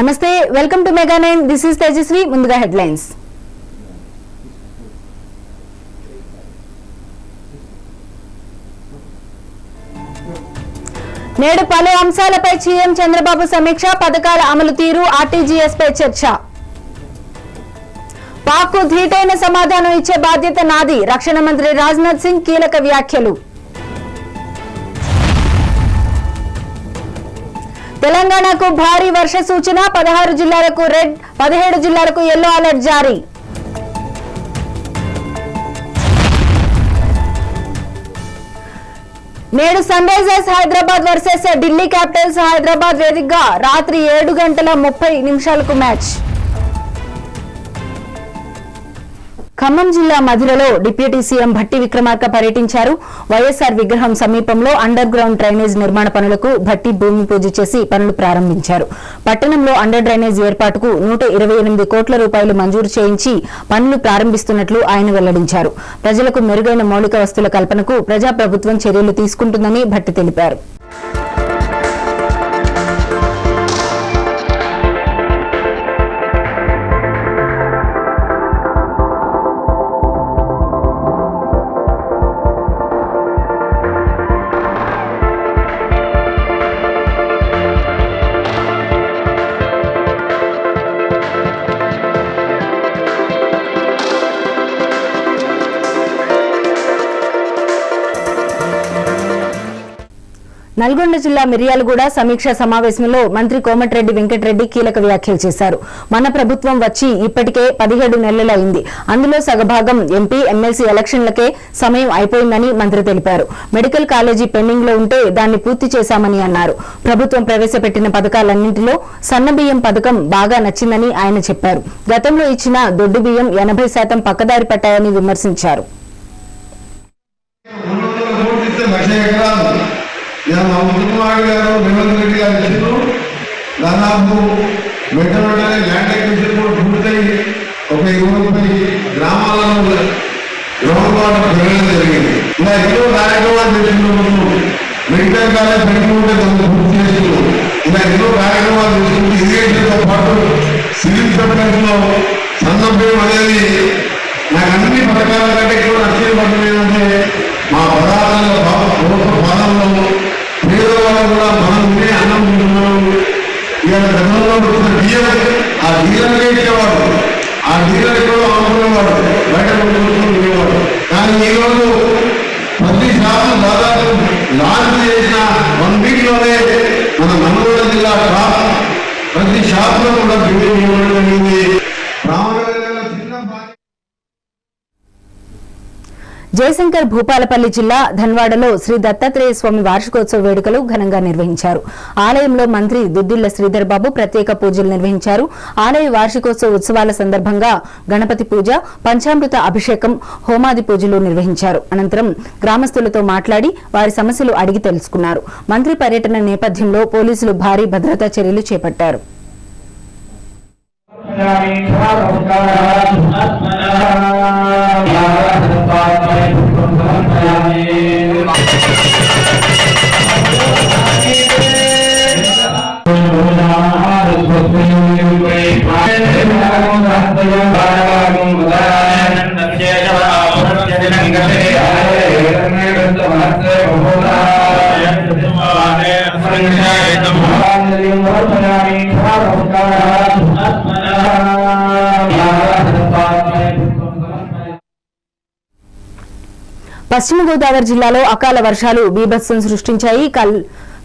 నమస్తే, welcome to Mega 9. This is Tejaswi. ముందుగా headlines. నేడు పలు అంశాలపై సీఎం చంద్రబాబు సమీక్ష. పథకాల అమలు తీరు, ఆర్టీజీఎస్ పై చర్చ. పాక్కు ధీటైన సమాధానం ఇచ్చే బాధ్యత నాది, రక్షణ మంత్రి రాజ్నాథ్ సింగ్ కీలక వ్యాఖ్యలు. తెలంగాణకు భారీ వర్ష సూచన, 16 జిల్లాలకు రెడ్, 17 జిల్లాలకు యెల్లో అలర్ట్ జారీ. నేడు Sunrisers Hyderabad versus Delhi Capitals Hyderabad వేదికగా రాత్రి 7:30 మ్యాచ్. ఖమ్మం జిల్లా మధిరలో డిప్యూటీ సీఎం భట్టి విక్రమార్క పర్యటించారు. వైఎస్ఆర్ విగ్రహం సమీపంలో అండర్ గ్రౌండ్ డ్రైనేజ్ నిర్మాణ పనులకు భట్టి భూమి పూజ చేసి పనులు ప్రారంభించారు. పట్టణంలో అండర్ డ్రైనేజ్ ఏర్పాటుకు 128 కోట్ల రూపాయలు మంజూరు చేయించి పనులు ప్రారంభిస్తున్నట్లు ఆయన వెల్లడించారు. ప్రజలకు మెరుగైన మౌలిక వస్తువుల కల్పనకు ప్రజాప్రభుత్వం చర్యలు తీసుకుంటుందని భట్టి తెలిపారు. నల్గొండ జిల్లా మిర్యాలగూడ సమీక్ష సమావేశంలో మంత్రి కోమటిరెడ్డి వెంకటరెడ్డి కీలక వ్యాఖ్యలు చేశారు. మన ప్రభుత్వం వచ్చి ఇప్పటికే 17 నెలలైంది. అందులో సగభాగం ఎంపీ, ఎమ్మెల్సీ ఎలక్షన్లకే సమయం అయిపోయిందని మంత్రి తెలిపారు. మెడికల్ కాలేజీ పెండింగ్ లో ఉంటే దాన్ని పూర్తి చేశామని అన్నారు. ప్రభుత్వం ప్రవేశపెట్టిన పథకాలన్నింటిలో సన్నబియ్యం పథకం బాగా నచ్చిందని ఆయన చెప్పారు. గతంలో ఇచ్చిన దొడ్డు బియ్యం 80% పక్కదారి పట్టాయని విమర్శించారు. మా ముఖ్యమంత్రి గారు రేవంత్ రెడ్డి గారు ఇచ్చారు. దాదాపు వెంటనే ల్యాండ్ అక్విజిషన్ కూడా పూర్తయి ఒక 20 గ్రామాలను రోడ్డు పెరగడం జరిగింది. ఇలా ఎన్నో కార్యక్రమాలు చేస్తున్నప్పుడు మెడికల్ కాలేజ్ పెట్టుకుంటే దాన్ని పూర్తి చేస్తున్నారు. ఇలా ఎన్నో కార్యక్రమాలు చేస్తున్నారు. ఇరిగేషన్తో పాటు సివిల్ సప్లైస్ లో సన్నబియ్యం అనేది నాకు అన్ని పథకాల కంటే ఎక్కువ నచ్చిన పథకం ఏంటంటే మా పదార్థాల పాదంలో పేదవాళ్ళు కూడా మనం అన్నం తింటున్నాము. ఇవాళ గతంలో వచ్చిన బియ్యం ఆ డీలర్కే ఇచ్చేవాడు, ఆ డీలర్ కూడా అమ్ముకునేవాడు, బయట ఉండేవాడు. కానీ ఈరోజు ప్రతి షాపు దాదాపు లాంచ్ చేసిన 1 వీక్ లోనే మన నల్గొండ జిల్లా షాప్ ప్రతి షాపులో కూడా బిల్డింగ్ ఇవ్వడం జరిగింది. జయశంకర్ భూపాలపల్లి జిల్లా ధన్వాడలో శ్రీ దత్తాత్రేయ స్వామి వార్షికోత్సవ వేడుకలు ఘనంగా నిర్వహించారు. ఆలయంలో మంత్రి దుద్దిళ్ల శ్రీధర్ బాబు ప్రత్యేక పూజలు నిర్వహించారు. ఆలయ వార్షికోత్సవ ఉత్సవాల సందర్భంగా గణపతి పూజ, పంచామృత అభిషేకం, హోమాది పూజలు నిర్వహించారు. అనంతరం గ్రామస్తులతో మాట్లాడి వారి సమస్యలు అడిగి తెలుసుకున్నారు. మంత్రి పర్యటన నేపథ్యంలో పోలీసులు భారీ భద్రతా చర్యలు చేపట్టారు. పశ్చిమ గోదావరి జిల్లాలో అకాల వర్షాలు బీభత్సం సృష్టించాయి.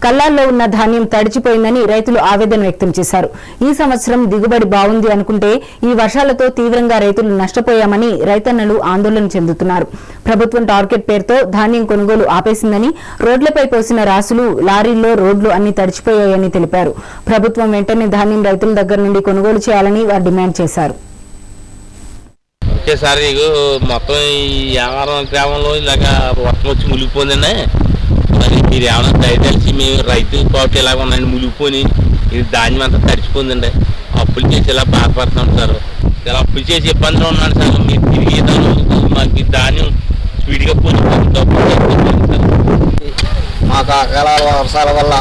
కల్లాల్లో ఉన్న ధాన్యం తడిచిపోయిందని రైతులు ఆవేదన వ్యక్తం చేశారు. ఈ సంవత్సరం దిగుబడి బాగుంది అనుకుంటే ఈ వర్షాలతో తీవ్రంగా రైతులు నష్టపోయామని రైతన్నలు ఆందోళన చెందుతున్నారు. ప్రభుత్వం టార్గెట్ పేరుతో ధాన్యం కొనుగోలు ఆపేసిందని, రోడ్లపై పోసిన రాసులు, లారీల్లో రోడ్లు అన్ని తడిచిపోయాయని తెలిపారు. ప్రభుత్వం వెంటనే ధాన్యం రైతుల దగ్గర నుండి కొనుగోలు చేయాలని వారు డిమాండ్ చేశారు. ఒకేసారి మొత్తం ఈ యావరం గ్రామంలో ఇలాగా వర్షం వచ్చి మునిగిపోయిందండి. మరి మీరు ఏమైనా దయతలిసి మేము రైతు పాటు ఇలాగ ఉన్నాయండి, మునిగిపోయి ఇది ధాన్యం అంతా తడిచిపోయిందండి. అప్పులు చేసి ఇలా బాధపడుతున్నాం సార్. ఇలా అప్పులు చేసి ఇబ్బందులు ఉన్నాను సార్. మీరు తిరిగి మాకు ధాన్యం స్పీడ్గా పోయిపోతుంది. మాకు అకాల వర్షాల వల్ల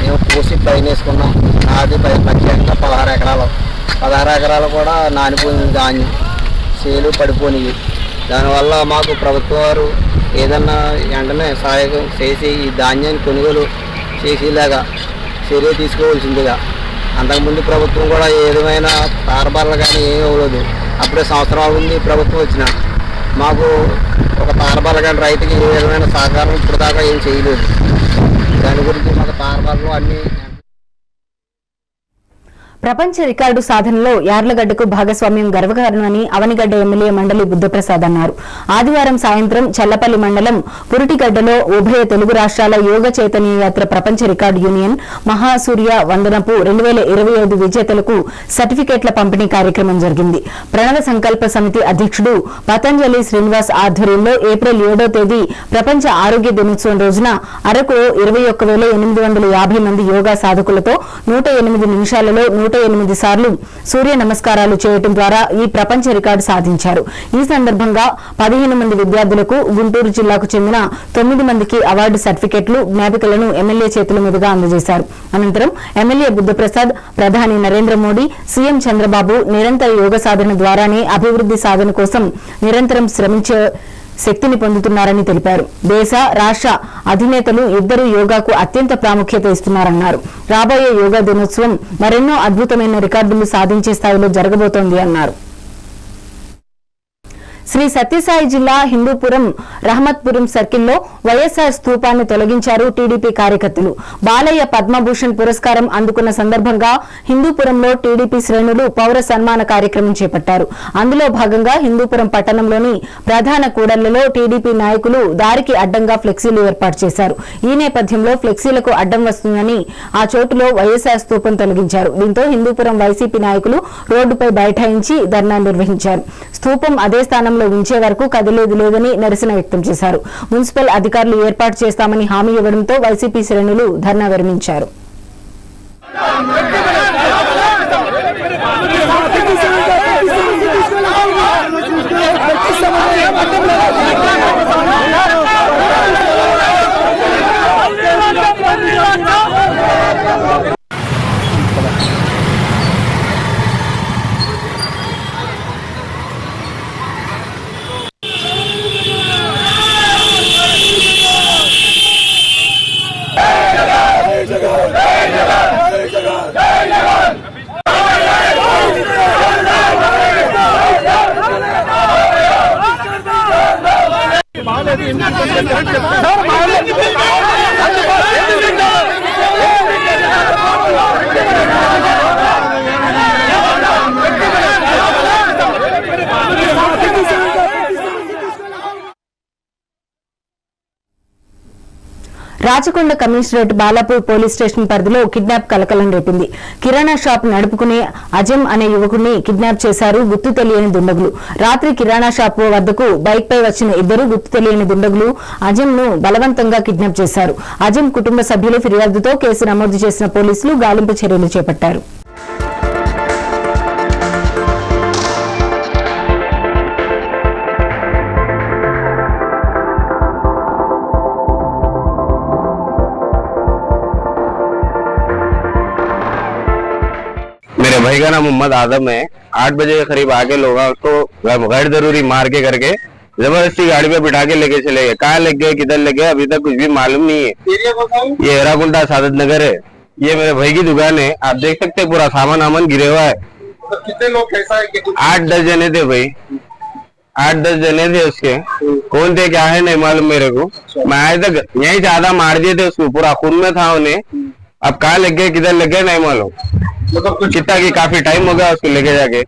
మేము కోసి పైన వేసుకున్నాం. నాది ప్రత్యేకంగా 16 ఎకరాలు కూడా నానిపోయింది ధాన్యం, చేలు పడిపోయినాయి. దానివల్ల మాకు ప్రభుత్వం వారు ఏదన్నా వెంటనే సహాయం చేసి ఈ ధాన్యాన్ని కొనుగోలు చేసేలాగా చర్య తీసుకోవాల్సిందిగా. అంతకుముందు ప్రభుత్వం కూడా ఏ విధమైన తారబార్లు కానీ ఏమీ ఇవ్వలేదు. అప్పుడే సంవత్సరాలు ఉంది ప్రభుత్వం వచ్చిన, మాకు ఒక తారబార్లు కానీ రైతుకి ఏ విధమైన సహకారం ఇప్పుడు దాకా ఏం చేయలేదు. దాని గురించి మాకు తారబార్లు అన్నీ. ప్రపంచ రికార్డు సాధనలో యార్లగడ్డకు భాగస్వామ్యం గర్వకారణమని అవనిగడ్డ ఎమ్మెల్యే మండలి బుద్ధప్రసాద్ అన్నారు. ఆదివారం సాయంత్రం చల్లపల్లి మండలం పురిటిగడ్డలో ఉభయ తెలుగు రాష్ట్రాల యోగ చైతన్య యాత్ర ప్రపంచ రికార్డు యూనియన్ మహాసూర్య వందనపు 2025 విజేతలకు సర్టిఫికెట్ల పంపిణీ కార్యక్రమం జరిగింది. ప్రణవ సంకల్ప సమితి అధ్యక్షుడు పతంజలి శ్రీనివాస్ ఆధ్వర్యంలో ఏప్రిల్ 7వ తేదీ ప్రపంచ ఆరోగ్య దినోత్సవం రోజున అరకు 21,850 మంది యోగా సాధకులతో 108 నిమిషాలలో 108 సార్లు సూర్య నమస్కారాలు చేయడం ద్వారా ఈ ప్రపంచ రికార్డు సాధించారు. ఈ సందర్భంగా 15 మంది విద్యార్థులకు, గుంటూరు జిల్లాకు చెందిన 9 మందికి అవార్డు సర్టిఫికెట్లు, జ్ఞాపికలను ఎమ్మెల్యే చేతుల మీదుగా అందజేశారు. అనంతరం ఎమ్మెల్యే బుద్ధప్రసాద్ ప్రధాని నరేంద్ర మోడీ, సీఎం చంద్రబాబు నిరంతర యోగ సాధన ద్వారానే అభివృద్ధి సాధన కోసం నిరంతరం శ్రమించే శక్తిని పొందుతున్నారని తెలిపారు. దేశ, రాష్ట్ర అధినేతలు ఇద్దరు యోగాకు అత్యంత ప్రాముఖ్యత ఇస్తున్నారన్నారు. రాబోయే యోగా దినోత్సవం మరెన్నో అద్భుతమైన రికార్డులు సాధించే స్థాయిలో జరగబోతోంది అన్నారు. శ్రీ సత్యసాయి జిల్లా హిందూపురం రహమత్పురం సర్కిల్లో వైఎస్ఆర్ స్తూపాన్ని తొలగించారు టీడీపీ కార్యకర్తలు. బాలయ్య పద్మభూషణ్ పురస్కారం అందుకున్న సందర్భంగా హిందూపురంలో టీడీపీ శ్రేణులు పౌర సన్మాన కార్యక్రమం చేపట్టారు. అందులో భాగంగా హిందూపురం పట్టణంలోని ప్రధాన కూడళ్లలో టీడీపీ నాయకులు దారికి అడ్డంగా ఫ్లెక్సీలు ఏర్పాటు చేశారు. ఈ నేపథ్యంలో ఫ్లెక్సీలకు అడ్డం వస్తుందని ఆ చోటులో వైఎస్ఆర్ స్తూపం తొలగించారు. దీంతో హిందూపురం వైసీపీ నాయకులు రోడ్డుపై బైఠాయించి ధర్నా నిర్వహించారు. స్తూపం అదే స్థానంలో ఉంచే వరకు కదిలేదు లేదని నిరసన వ్యక్తం చేశారు. మున్సిపల్ అధికారులు ఏర్పాటు చేస్తామని హామీ ఇవ్వడంతో వైసీపీ శ్రేణులు ధర్నా విరమించారు. Rachakonda commissionerate Balapur police station పరిధిలో కిడ్నాప్ కలకలం రేపింది. కిరాణా షాప్ నడుపుకునే అజం అనే యువకుడిని కిడ్నాప్ చేశారు గుర్తు తెలియని దుండగులు. రాత్రి కిరాణా షాప్ వద్దకు బైక్ పై వచ్చిన ఇద్దరు గుర్తు తెలియని దుండగులు అజంను బలవంతంగా కిడ్నాప్ చేశారు. అజం కుటుంబ సభ్యులు ఫిర్యాదుతో కేసు నమోదు చేసిన పోలీసులు గాలింపు చర్యలు చేపట్టారు. मेरे भाई का नाम मोहम्मद आदम है। 8 बजे के करीब आके लोग उसको गैर जरूरी मार के करके जबरदस्ती गाड़ी पे बिठा के लेके चले गए। कहाँ लग गए, किधर लग गए, अभी तक कुछ भी मालूम नहीं है। ये हेराकुंडा सादत नगर है। ये मेरे भाई की दुकान है, आप देख सकते हैं पूरा सामान आमन गिरे हुआ है। तो कितने लोग कैसा है? 8-10 जने थे भाई, 8-10 जने थे। उसके कौन थे क्या है नहीं मालूम मेरे को। मैं आए तक यही ज्यादा मार दिए थे उसको, पूरा खून में था उन्हें। अब कहाँ लग गए, किधर लग गए नहीं मालूम। मतलब कुछ कितना की काफी टाइम हो गया उसको लेके जाके,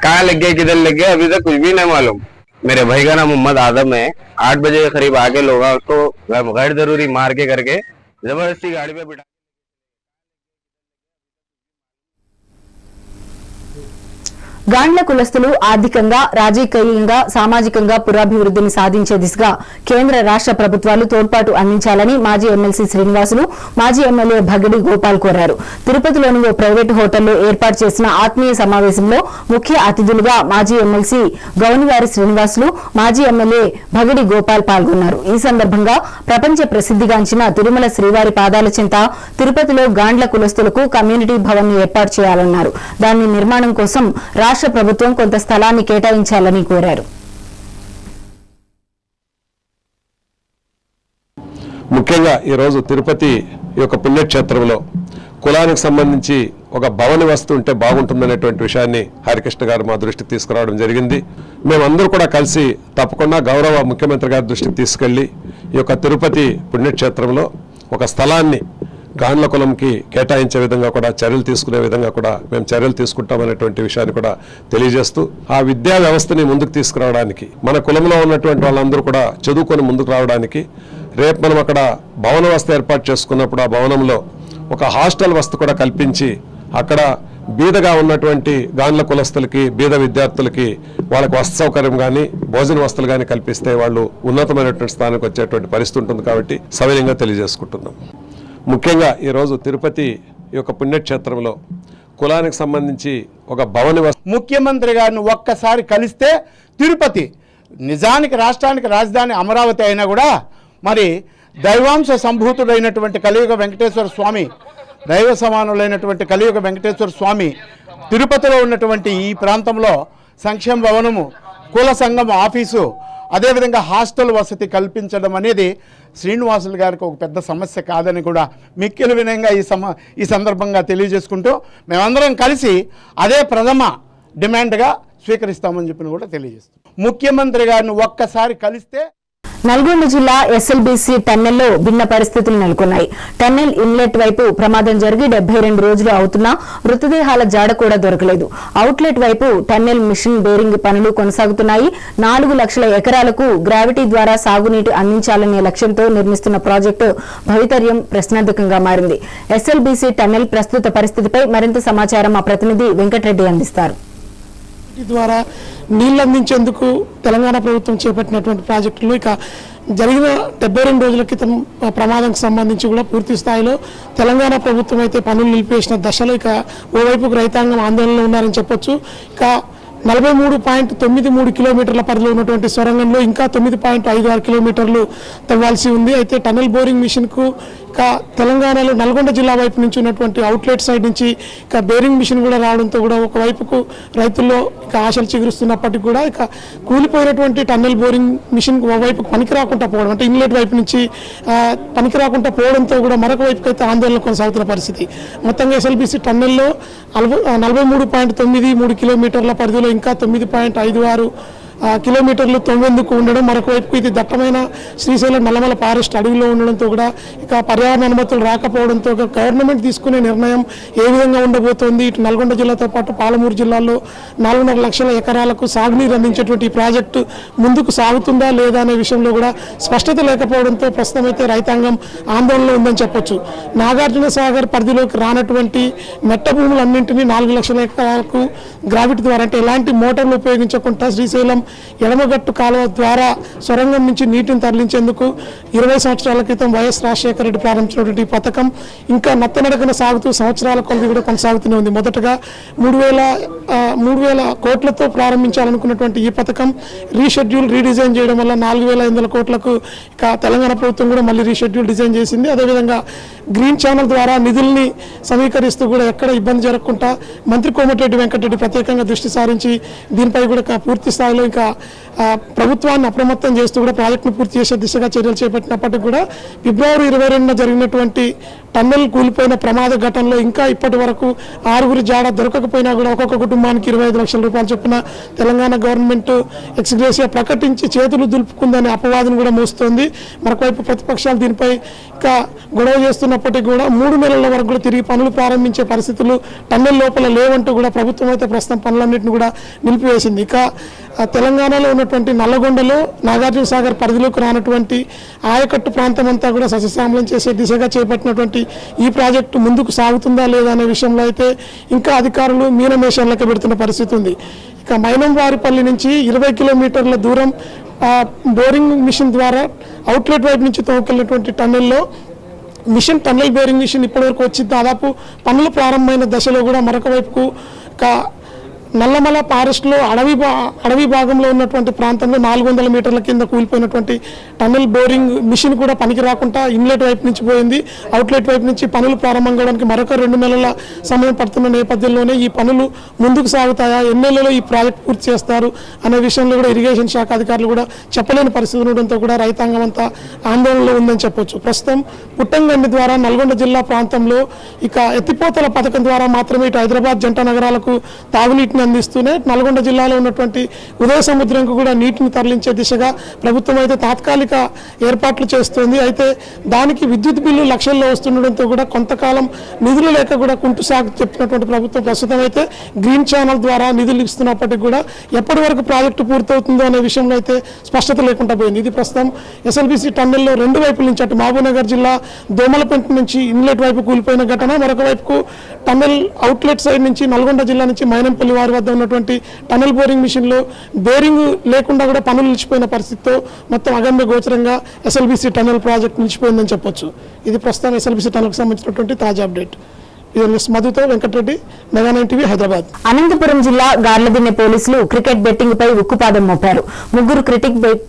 कहाँ लग गए, किधर लग गए, अभी तक कुछ भी नहीं मालूम। मेरे भाई का नाम मोहम्मद आदम है। 8 बजे के करीब आके लोग उसको गैर जरूरी मार के करके जबरदस्ती गाड़ी पे बिठा గాండ్ల కులస్తులు ఆర్థికంగా, రాజకీయంగా, సామాజికంగా పురోభివృద్ధిని సాధించే దిశగా కేంద్ర రాష్ట్ర ప్రభుత్వాలు తోడ్పాటు అందించాలని మాజీ ఎమ్మెల్సీ శ్రీనివాసులు, మాజీ ఎమ్మెల్యే భగిడి గోపాల్ కోరారు. తిరుపతిలోని ఓ ప్రైవేటు హోటల్లో ఏర్పాటు చేసిన ఆత్మీయ సమావేశంలో ముఖ్య అతిథులుగా మాజీ ఎమ్మెల్సీ గౌనివారి శ్రీనివాసులు, మాజీ ఎమ్మెల్యే భగిడి గోపాల్ పాల్గొన్నారు. ఈ సందర్భంగా ప్రపంచ ప్రసిద్ధిగాంచిన తిరుమల శ్రీవారి పాదాల చెంత తిరుపతిలో గాండ్ల కులస్తులకు కమ్యూనిటీ భవన్ ఏర్పాటు చేయాలన్నారు. దాని నిర్మాణం కోసం రాష్ట్ర ప్రభుత్వం కొంత స్థలాన్ని కేటాయించాలని కోరారు. ముఖ్యంగా ఈరోజు తిరుపతి యొక్క పుణ్యక్షేత్రంలో కులానికి సంబంధించి ఒక భవన వస్తు ఉంటే బాగుంటుందనేటువంటి విషయాన్ని హరికృష్ణ గారు మా దృష్టికి తీసుకురావడం జరిగింది. మేమందరూ కూడా కలిసి తప్పకుండా గౌరవ ముఖ్యమంత్రి గారి దృష్టికి తీసుకెళ్లి ఈ యొక్క తిరుపతి పుణ్యక్షేత్రంలో ఒక స్థలాన్ని గాండ్ల కులంకి కేటాయించే విధంగా కూడా చర్యలు తీసుకునే విధంగా కూడా మేము చర్యలు తీసుకుంటామనేటువంటి విషయాన్ని కూడా తెలియజేస్తూ ఆ విద్యా వ్యవస్థని ముందుకు తీసుకురావడానికి, మన కులంలో ఉన్నటువంటి వాళ్ళందరూ కూడా చదువుకొని ముందుకు రావడానికి రేపు మనం అక్కడ భవన వ్యవస్థ ఏర్పాటు చేసుకున్నప్పుడు ఆ భవనంలో ఒక హాస్టల్ వస్తు కూడా కల్పించి అక్కడ బీదగా ఉన్నటువంటి గాండ్ల కులస్తులకి, బీద విద్యార్థులకి వాళ్ళకి వసతి సౌకర్యం కానీ, భోజన వస్తువులు కానీ కల్పిస్తే వాళ్ళు ఉన్నతమైనటువంటి స్థానానికి వచ్చేటువంటి పరిస్థితి ఉంటుంది. కాబట్టి సవినయంగా తెలియజేసుకుంటున్నాం. ముఖ్యంగా ఈరోజు తిరుపతి యొక్క పుణ్యక్షేత్రంలో కులానికి సంబంధించి ఒక భవన ముఖ్యమంత్రి గారిని ఒక్కసారి కలిస్తే తిరుపతి నిజానికి రాష్ట్రానికి రాజధాని అమరావతి అయినా కూడా మరి దైవాంశ సంభూతుడైనటువంటి కలియుగ వెంకటేశ్వర స్వామి, దైవ సమానులైనటువంటి కలియుగ వెంకటేశ్వర స్వామి తిరుపతిలో ఉన్నటువంటి ఈ ప్రాంతంలో సంక్షేమ భవనము, కుల సంఘం ఆఫీసు, అదేవిధంగా హాస్టల్ వసతి కల్పించడం అనేది శ్రీనివాసులు గారికి ఒక పెద్ద సమస్య కాదని కూడా మిక్కిలి వినయంగా ఈ సందర్భంగా తెలియజేసుకుంటూ మేమందరం కలిసి అదే ప్రథమ డిమాండ్గా స్వీకరిస్తామని చెప్పిన కూడా తెలియజేస్తాం. ముఖ్యమంత్రి గారిని ఒక్కసారి కలిస్తే. నల్గొండ జిల్లా ఎస్ఎల్బీసీ టన్నెల్లో భిన్న పరిస్థితులు నెలకొన్నాయి. టన్నెల్ ఇన్లెట్ వైపు ప్రమాదం జరిగి 72 రోజులు అవుతున్నా మృతదేహాల జాడ కూడా దొరకలేదు. అవుట్లెట్ వైపు టన్నెల్ మిషన్ బేరింగ్ పనులు కొనసాగుతున్నాయి. 4 లక్షల ఎకరాలకు గ్రావిటీ ద్వారా సాగునీటి అందించాలనే లక్ష్యంతో నిర్మిస్తున్న ప్రాజెక్టు భవితవ్యం ప్రశ్నార్థకంగా మారింది. ఎస్ఎల్బీసీ టన్నెల్ ప్రస్తుత పరిస్థితిపై మరింత సమాచారం మా ప్రతినిధి వెంకటరెడ్డి అందిస్తారు. ద్వారా నీళ్లు అందించేందుకు తెలంగాణ ప్రభుత్వం చేపట్టినటువంటి ప్రాజెక్టులు ఇక జరిగిన 72 రోజుల క్రితం ప్రమాదానికి సంబంధించి కూడా పూర్తి స్థాయిలో తెలంగాణ ప్రభుత్వం అయితే పనులు నిలిపేసిన దశలో ఇక ఓవైపుకు రైతాంగం ఆందోళనలో ఉన్నారని చెప్పొచ్చు. ఇక 43.93 కిలోమీటర్ల పరిధిలో ఉన్నటువంటి సొరంగంలో ఇంకా 9.56 కిలోమీటర్లు తవ్వాల్సి ఉంది. అయితే టన్నెల్ బోరింగ్ మిషన్కు ఇక తెలంగాణలో నల్గొండ జిల్లా వైపు నుంచి ఉన్నటువంటి అవుట్లెట్ సైడ్ నుంచి ఇక బేరింగ్ మిషన్ కూడా రావడంతో కూడా ఒకవైపుకు రైతుల్లో ఇక ఆశలు చిగురుస్తున్నప్పటికీ కూడా ఇక కూలిపోయినటువంటి టన్నెల్ బోరింగ్ మిషన్ ఒకవైపు పనికి రాకుండా పోవడం, అంటే ఇన్లెట్ వైపు నుంచి పనికి రాకుండా పోవడంతో కూడా మరొక వైపుకి అయితే ఆందోళన కొనసాగుతున్న పరిస్థితి. మొత్తంగా ఎస్ఎల్బీసీ టన్నెల్లో 43.93 కిలోమీటర్ల పరిధిలో ఇంకా 9.56 కిలోమీటర్లు తవ్వేందుకు ఉండడం, మరొక వైపు ఇది దట్టమైన శ్రీశైలం నల్లమల ఫారెస్ట్ అడవిలో ఉండడంతో కూడా ఇక పర్యావరణ అనుమతులు రాకపోవడంతో గవర్నమెంట్ తీసుకునే నిర్ణయం ఏ విధంగా ఉండబోతోంది, ఇటు నల్గొండ జిల్లాతో పాటు పాలమూరు జిల్లాలో 4.5 లక్షల ఎకరాలకు సాగునీరు అందించేటువంటి ఈ ప్రాజెక్టు ముందుకు సాగుతుందా లేదా అనే విషయంలో కూడా స్పష్టత లేకపోవడంతో ప్రస్తుతం అయితే రైతాంగం ఆందోళనలో ఉందని చెప్పొచ్చు. నాగార్జున సాగర్ పరిధిలోకి రానటువంటి మెట్ట భూములన్నింటినీ 4 లక్షల ఎకరాలకు గ్రావిటీ ద్వారా, అంటే ఎలాంటి మోటార్లు ఉపయోగించకుండా శ్రీశైలం ఎడమగట్టు కాలువ ద్వారా సొరంగం నుంచి నీటిని తరలించేందుకు 20 సంవత్సరాల క్రితం వైఎస్ రాజశేఖర రెడ్డి ప్రారంభించినటువంటి పథకం ఇంకా నత్తనడకన సాగుతూ సంవత్సరాల కొలది కూడా కొనసాగుతూనే ఉంది. మొదటగా 3,000 కోట్లతో ప్రారంభించాలనుకున్నటువంటి ఈ పథకం రీడిజైన్ చేయడం వల్ల 4,500 కోట్లకు ఇక తెలంగాణ ప్రభుత్వం కూడా మళ్ళీ రీషెడ్యూల్ డిజైన్ చేసింది. అదేవిధంగా గ్రీన్ ఛానల్ ద్వారా నిధుల్ని సమీకరిస్తూ కూడా ఎక్కడ ఇబ్బంది జరగకుండా మంత్రి కోమటిరెడ్డి వెంకటరెడ్డి ప్రత్యేకంగా దృష్టి సారించి దీనిపై కూడా పూర్తి స్థాయిలో ఇంకా ప్రభుత్వాన్ని అప్రమత్తం చేస్తూ కూడా ప్రాజెక్టును పూర్తి చేసే దిశగా చర్యలు చేపట్టినప్పటికీ కూడా ఫిబ్రవరి 22న జరిగినటువంటి టన్నెల్ కూలిపోయిన ప్రమాద ఘటనలో ఇంకా ఇప్పటి వరకు 6 జాడ దొరకకపోయినా కూడా ఒక్కొక్క కుటుంబానికి 25 లక్షల రూపాయలు చొప్పున తెలంగాణ గవర్నమెంట్ ఎక్స్గ్రేషియా ప్రకటించి చేతులు దులుపుకుందనే అపవాదం కూడా మోస్తోంది. మరొకవైపు ప్రతిపక్షాలు దీనిపై ఇంకా గొడవ చేస్తున్నప్పటికీ కూడా 3 నెలల వరకు కూడా తిరిగి పనులు ప్రారంభించే పరిస్థితులు టన్నెల్ లోపల లేవంటూ కూడా ప్రభుత్వం అయితే ప్రస్తుతం పనులన్నింటినీ కూడా నిలిపివేసింది. ఇక తెలంగాణలో ఉన్నటువంటి నల్లగొండలో నాగార్జున సాగర్ పరిధిలోకి రానటువంటి ఆయకట్టు ప్రాంతం అంతా కూడా సస్యశ్యామలం చేసే దిశగా చేపట్టినటువంటి ఈ ప్రాజెక్టు ముందుకు సాగుతుందా లేదా అనే విషయంలో అయితే ఇంకా అధికారులు మీనమేషాలకు పెడుతున్న పరిస్థితి ఉంది. ఇక మైనంవారిపల్లి నుంచి 20 కిలోమీటర్ల దూరం బోరింగ్ మిషన్ ద్వారా అవుట్లెట్ వైపు నుంచి తోకెళ్ళినటువంటి టన్నెల్లో టన్నెల్ బోరింగ్ మిషన్ ఇప్పటివరకు వచ్చి దాదాపు పనులు ప్రారంభమైన దశలో కూడా మరొక వైపుకు నల్లమల ఫారెస్ట్లో అడవి భాగంలో ఉన్నటువంటి ప్రాంతంలో 400 మీటర్ల కింద కూలిపోయినటువంటి టన్నెల్ బోరింగ్ మిషన్ కూడా పనికి రాకుండా ఇన్లెట్ వైపు నుంచి పోయింది. అవుట్లెట్ వైపు నుంచి పనులు ప్రారంభం కావడానికి మరొక 2 నెలల సమయం పడుతున్న నేపథ్యంలోనే ఈ పనులు ముందుకు సాగుతాయా, ఎన్ని నెలల్లో ఈ ప్రాజెక్ట్ పూర్తి చేస్తారు అనే విషయంలో కూడా ఇరిగేషన్ శాఖ అధికారులు కూడా చెప్పలేని పరిస్థితి ఉండడంతో కూడా రైతాంగం అంతా ఆందోళనలో ఉందని చెప్పొచ్చు. ప్రస్తుతం పుట్టంగండి ద్వారా నల్గొండ జిల్లా ప్రాంతంలో ఇక ఎత్తిపోతల పథకం ద్వారా మాత్రమే ఇటు హైదరాబాద్ జంట నగరాలకు తాగునీటిని అందిస్తూనే నల్గొండ జిల్లాలో ఉన్నటువంటి ఉదయ సముద్రంకు కూడా నీటిని తరలించే దిశగా ప్రభుత్వం అయితే తాత్కాలిక ఏర్పాట్లు చేస్తుంది. అయితే దానికి విద్యుత్ బిల్లు లక్షల్లో వస్తుండడంతో కూడా కొంతకాలం నిధులు లేక కూడా కుంటు సాగు చెప్తున్నటువంటి ప్రభుత్వం ప్రస్తుతం అయితే గ్రీన్ ఛానల్ ద్వారా నిధులు ఇస్తున్నప్పటికీ కూడా ఎప్పటి వరకు ప్రాజెక్టు పూర్తవుతుందో అనే విషయంలో అయితే స్పష్టత లేకుండా పోయింది. ఇది ప్రస్తుతం ఎస్ఎల్బీసీ టన్నెల్లో 2 వైపుల నుంచి అటు మహబూబ్నగర్ జిల్లా దోమలపెంట నుంచి ఇన్లెట్ వైపు కూలిపోయిన ఘటన, మరొక వైపుకు టన్నెల్ అవుట్లెట్ సైడ్ నుంచి నల్గొండ జిల్లా నుంచి మైనంపల్లి వారి వద్ద ఉన్నటువంటి టన్నెల్ బోరింగ్ మిషన్లో బేరింగ్ లేకుండా కూడా పనులు నిలిచిపోయిన పరిస్థితితో మొత్తం అగమ్య గోచరంగా ఎస్ఎల్బీసీ టన్నెల్ ప్రాజెక్ట్ నిలిచిపోయిందని చెప్పొచ్చు. ఇది ప్రస్తుతం ఎస్ఎల్బీసీ టన్నెల్కి సంబంధించినటువంటి తాజా అప్డేట్. మధుతో వెంకటరెడ్డి, మెగా 9 టీవీ, హైదరాబాద్. అనంతపురం జిల్లా గార్లదిన్నె పోలీసులు క్రికెట్ బెట్టింగ్ పై ఉక్కుపాదం మోపారు. 3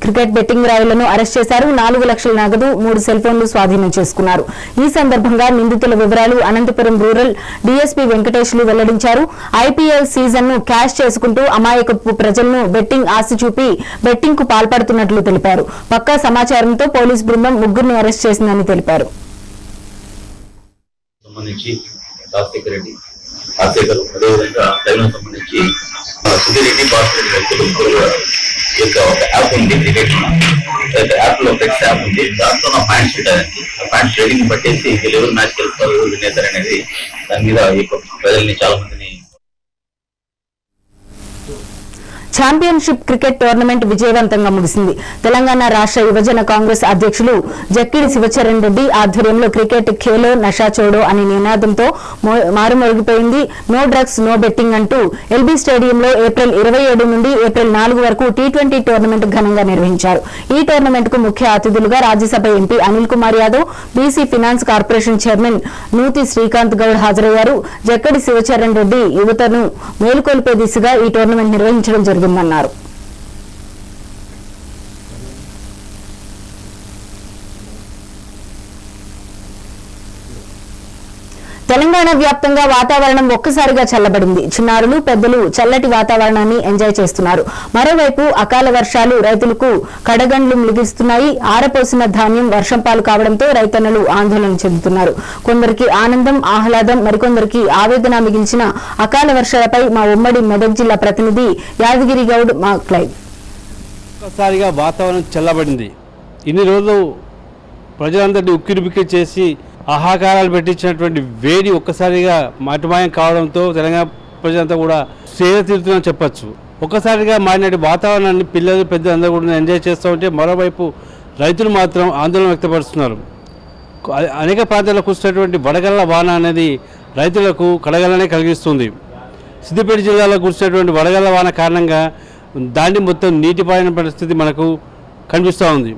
క్రికెట్ బెట్టింగ్ రాయులను అరెస్ట్ చేశారు. 4 లక్షల నగదు, 3 సెల్ ఫోన్లు స్వాధీనం చేసుకున్నారు. ఈ సందర్భంగా నిందితుల వివరాలు అనంతపురం రూరల్ డీఎస్పీ వెంకటేశ్లు వెల్లడించారు. ఐపీఎల్ సీజన్ ను క్యాష్ చేసుకుంటూ అమాయకపు ప్రజలను బెట్టింగ్ ఆశ చూపి బెట్టింగ్ కు పాల్పడుతున్నట్లు తెలిపారు. పక్కా సమాచారంతో పోలీసు బృందం 3ని అరెస్ట్ చేసిందని తెలిపారు. రాజశేఖర్ రెడ్డి, రాజశేఖర్, అదేవిధంగా తెలంగాణ సంబంధించి సుధీరెడ్డి, భాస్కర్ రెడ్డి ఒక యాప్ ఉంది, క్రికెట్ యాప్ లో ఫ్లెక్స్ యాప్ ఉంది. దాంట్లో నా పాయింట్స్ ఉంటాయండి. ఆ పాయింట్స్ ట్రేడింగ్ పట్టేసి ఎవరు మ్యాచ్ గెలుస్తారు, ఎవరు వినేతారు అనేది దాని మీద ఈ ప్రజల్ని చాలా మందిని. ఛాంపియన్షిప్ క్రికెట్ టోర్నమెంట్ విజయవంతంగా ముగిసింది. తెలంగాణ రాష్ట్ర యువజన కాంగ్రెస్ అధ్యక్షులు జక్కిడి శివచరణ్ రెడ్డి ఆధ్వర్యంలో క్రికెట్ ఖేలో నషా చోడో అనే నినాదంతో మారుమోగిపోయింది. నో డ్రగ్స్ నో బెట్టింగ్ అంటూ ఎల్బీ స్టేడియంలో ఏప్రిల్ 27 నుండి ఏప్రిల్ 4 వరకు T20 టోర్నమెంట్ ఘనంగా నిర్వహించారు. ఈ టోర్నమెంట్ కు ముఖ్య అతిథులుగా Rajya Sabha MP Anil Kumar Yadav, BC finance corporation chairman Nuthi Srikanth Goud హాజరయ్యారు. జక్కడి శివచరణ్ రెడ్డి యువతను మేలుకొల్పే దిశగా ఈ టోర్నమెంట్ నిర్వహించడం జరిగిందన్నారు. తెలంగాణ వ్యాప్తంగా వాతావరణం ఒక్కసారిగా చల్లబడింది. చిన్నారులు, పెద్దలు చల్లటి వాతావరణాన్ని ఎంజాయ్ చేస్తున్నారు. మరోవైపు అకాల వర్షాలు రైతులకు కడగండ్లు మిగిస్తున్నాయి. ఆరపోసిన ధాన్యం వర్షం పాలు కావడంతో రైతన్నలు ఆందోళన చెందుతున్నారు. కొందరికి ఆనందం, ఆహ్లాదం, మరికొందరికి ఆవేదన మిగిల్చిన అకాల వర్షాలపై మా ఉమ్మడి మెదక్ జిల్లా ప్రతినిధి యాదగిరి గౌడ్ మా క్లైవ్. ఒక్కసారిగా వాతావరణం చల్లబడింది. ఇన్ని రోజులు ప్రజలందరినీ ఉక్కిరిబిక్కిరి చేసి ఆహాకారాలు పెట్టించినటువంటి వేడి ఒక్కసారిగా మాటుమాయం కావడంతో తెలంగాణ ప్రజలంతా కూడా సేద తీరుతుందని చెప్పచ్చు. ఒక్కసారిగా మారినటువంటి వాతావరణాన్ని పిల్లలు, పెద్దలు అందరూ కూడా ఎంజాయ్ చేస్తూ ఉంటే, మరోవైపు రైతులు మాత్రం ఆందోళన వ్యక్తపరుస్తున్నారు. అనేక ప్రాంతాల్లో కురిసినటువంటి వడగళ్ల వాన అనేది రైతులకు కడగలనే కలిగిస్తుంది. సిద్దిపేట జిల్లాలో కురిసినటువంటి వడగళ్ల వాన కారణంగా దాన్ని మొత్తం నీటిపారిన పరిస్థితి మనకు కనిపిస్తూ ఉంది.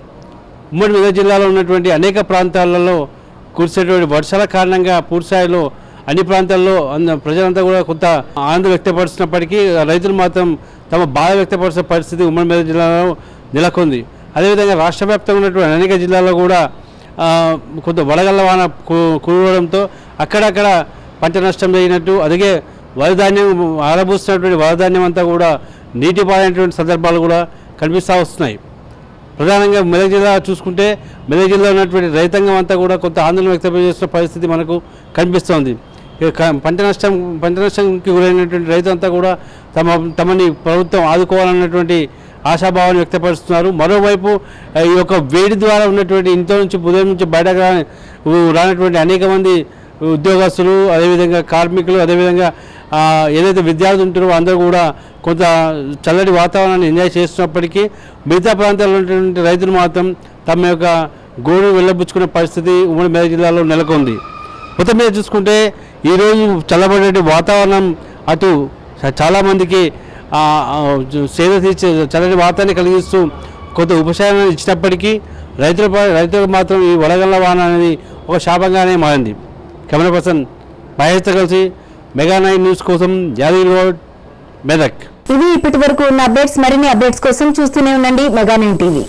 ఉమ్మడి మెదక్ జిల్లాలో ఉన్నటువంటి అనేక ప్రాంతాలలో కురిసేటువంటి వర్షాల కారణంగా పూర్తిస్థాయిలో అన్ని ప్రాంతాల్లో ప్రజలంతా కూడా కొంత ఆనందం వ్యక్తపరుస్తున్నప్పటికీ రైతులు మాత్రం తమ బాధ వ్యక్తపరిచిన పరిస్థితి ఉమ్మడి మెదక్ జిల్లాలో నెలకొంది. అదేవిధంగా రాష్ట్ర వ్యాప్తంగా ఉన్నటువంటి అనేక జిల్లాల్లో కూడా కొంత వడగళ్ల వాన కురవడంతో అక్కడక్కడ పంట నష్టం జరిగినట్టు, అలాగే వరిధాన్యం ఆరబూస్తున్నటువంటి వరిధాన్యం అంతా కూడా నీటి పారినటువంటి సందర్భాలు కూడా కనిపిస్తూ వస్తున్నాయి. ప్రధానంగా మెదక్ జిల్లా చూసుకుంటే మెదక్ జిల్లా ఉన్నటువంటి రైతాంగం అంతా కూడా కొంత ఆందోళన వ్యక్తం చేస్తున్న పరిస్థితి మనకు కనిపిస్తోంది. పంట నష్టంకి గురైనటువంటి రైతులంతా కూడా తమని ప్రభుత్వం ఆదుకోవాలన్నటువంటి ఆశాభావాన్ని వ్యక్తపరుస్తున్నారు. మరోవైపు ఈ యొక్క వేడి ద్వారా ఉన్నటువంటి ఇంట్లో నుంచి ఉదయం నుంచి బయటకు రానటువంటి అనేక మంది ఉద్యోగస్తులు, అదేవిధంగా కార్మికులు, అదేవిధంగా ఏదైతే విద్యార్థులు ఉంటారో అందరూ కూడా కొంత చల్లటి వాతావరణాన్ని ఎంజాయ్ చేస్తున్నప్పటికీ మిగతా ప్రాంతాల్లో ఉన్నటువంటి రైతులు మాత్రం తమ యొక్క గోడు వెళ్ళబుచ్చుకునే పరిస్థితి ఉమ్మడి మెదక్ జిల్లాలో నెలకొంది. మొత్తం మీద చూసుకుంటే ఈరోజు చల్లబడే వాతావరణం అటు చాలామందికి సేద తీర్చే చల్లని వాతావరణాన్ని కలిగిస్తూ కొంత ఉపశమనాన్ని ఇచ్చినప్పటికీ రైతులకు మాత్రం ఈ వడగళ్ల వాన అనేది ఒక శాపంగానే మారింది. కెమెరా పర్సన్ మహేష్తో కలిసి మెగా 9 న్యూస్ కోసం యాదగిరి రోడ్, మెదక్. ఇవి ఇప్పటి వరకు ఉన్న అప్డేట్స్. మరిన్ని అప్డేట్స్ కోసం చూస్తూనే ఉండండి మెగా 9 టీవీ.